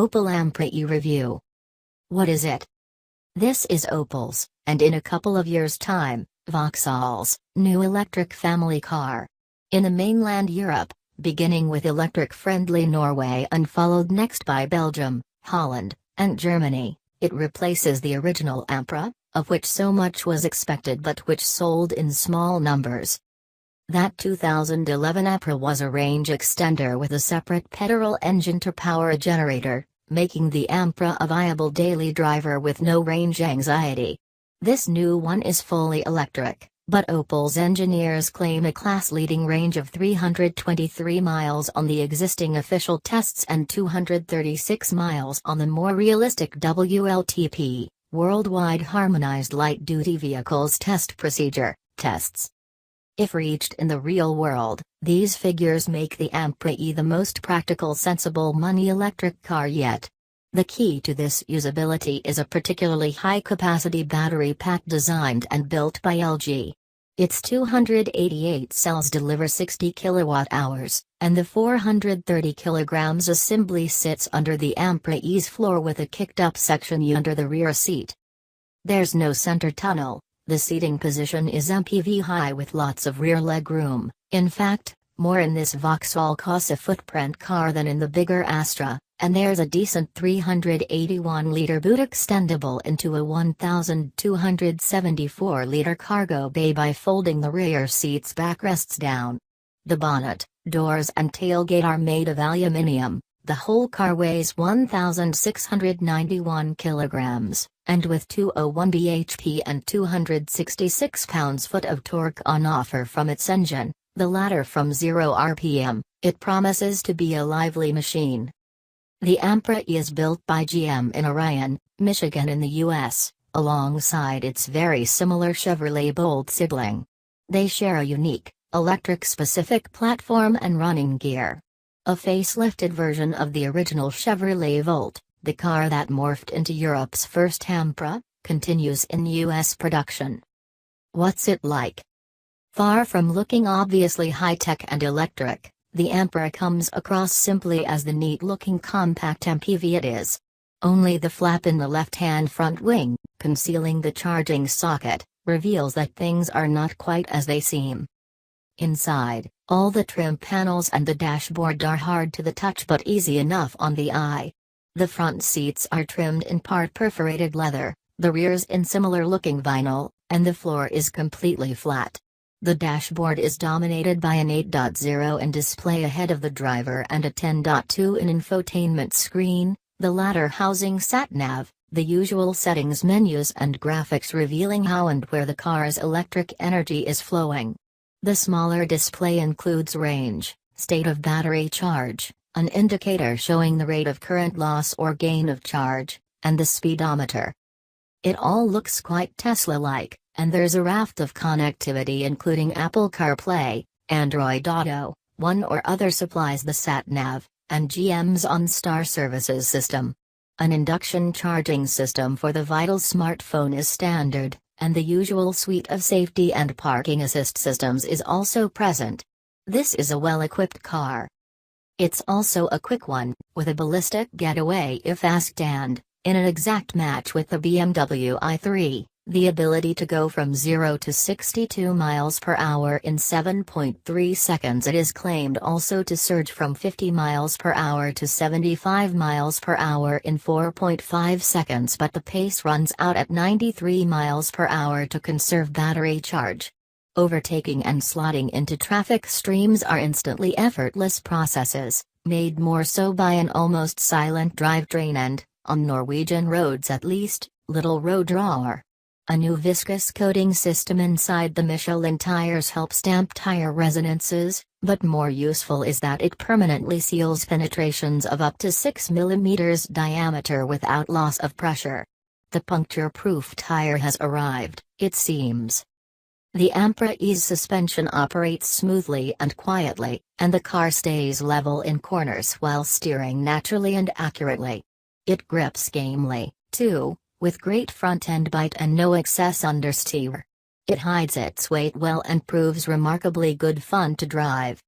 Opel Ampera review. What is it? This is Opel's, and in a couple of years' time, Vauxhall's, new electric family car. In the mainland Europe, beginning with electric-friendly Norway and followed next by Belgium, Holland, and Germany, it replaces the original Ampera, of which so much was expected but which sold in small numbers. That 2011 Ampera was a range extender with a separate petrol engine to power a generator, making the Ampera a viable daily driver with no range anxiety. This new one is fully electric, but Opel's engineers claim a class-leading range of 323 miles on the existing official tests and 236 miles on the more realistic WLTP, Worldwide Harmonized Light-Duty Vehicles Test Procedure, tests. If reached in the real world, these figures make the Ampera the most practical sensible money electric car yet. The key to this usability is a particularly high-capacity battery pack designed and built by LG. Its 288 cells deliver 60 kilowatt-hours, and the 430 kilograms assembly sits under the Ampera's floor with a kicked-up section under the rear seat. There's no center tunnel. The seating position is MPV high with lots of rear leg room. In fact, more in this Vauxhall Corsa footprint car than in the bigger Astra, and there's a decent 381-liter boot extendable into a 1,274-liter cargo bay by folding the rear seat's backrests down. The bonnet, doors and tailgate are made of aluminium. The whole car weighs 1,691 kilograms, and with 201 bhp and 266 pounds-foot of torque on offer from its engine, the latter from 0 rpm, it promises to be a lively machine. The Ampera is built by GM in Orion, Michigan in the U.S., alongside its very similar Chevrolet Bolt sibling. They share a unique, electric-specific platform and running gear. A facelifted version of the original Chevrolet Volt, the car that morphed into Europe's first Ampera, continues in U.S. production. What's it like? Far from looking obviously high-tech and electric, the Ampera comes across simply as the neat-looking compact MPV it is. Only the flap in the left-hand front wing, concealing the charging socket, reveals that things are not quite as they seem. Inside, all the trim panels and the dashboard are hard to the touch but easy enough on the eye. The front seats are trimmed in part perforated leather, the rears in similar-looking vinyl, and the floor is completely flat. The dashboard is dominated by an 8.0 in display ahead of the driver and a 10.2 in infotainment screen, the latter housing sat-nav, the usual settings menus and graphics revealing how and where the car's electric energy is flowing. The smaller display includes range, state of battery charge, an indicator showing the rate of current loss or gain of charge, and the speedometer. It all looks quite Tesla-like, and there's a raft of connectivity including Apple CarPlay, Android Auto, one or other supplies the sat-nav, and GM's OnStar services system. An induction charging system for the Vital smartphone is standard, and the usual suite of safety and parking assist systems is also present. This is a well-equipped car. It's also a quick one, with a ballistic getaway if asked and, in an exact match with the BMW i3, the ability to go from 0 to 62 miles per hour in 7.3 seconds. It is claimed also to surge from 50 miles per hour to 75 miles per hour in 4.5 seconds, but the pace runs out at 93 miles per hour to conserve battery charge. Overtaking and slotting into traffic streams are instantly effortless processes, made more so by an almost silent drivetrain and, on Norwegian roads at least, little road drawer. A new viscous coating system inside the Michelin tires helps damp tire resonances, but more useful is that it permanently seals penetrations of up to 6 mm diameter without loss of pressure. The puncture-proof tire has arrived, it seems. The Ampera's suspension operates smoothly and quietly, and the car stays level in corners while steering naturally and accurately. It grips gamely, too, with great front-end bite and no excess understeer. It hides its weight well and proves remarkably good fun to drive.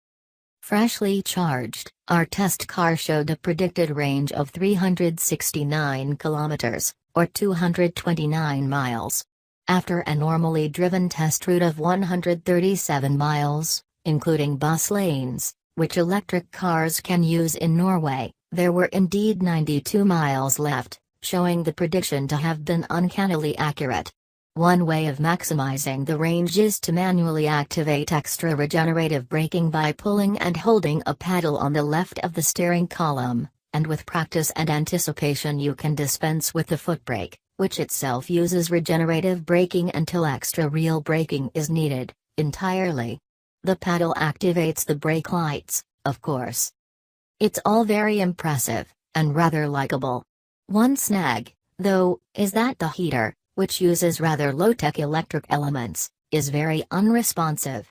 Freshly charged, Our test car showed a predicted range of 369 kilometers, or 229 miles. After a normally driven test route of 137 miles, including bus lanes, which electric cars can use in Norway, there were indeed 92 miles left, showing the prediction to have been uncannily accurate. One way of maximizing the range is to manually activate extra regenerative braking by pulling and holding a paddle on the left of the steering column, and with practice and anticipation you can dispense with the foot brake, which itself uses regenerative braking until extra real braking is needed, entirely. The paddle activates the brake lights, of course. It's all very impressive, and rather likable. One snag, though, is that the heater, which uses rather low-tech electric elements, is very unresponsive.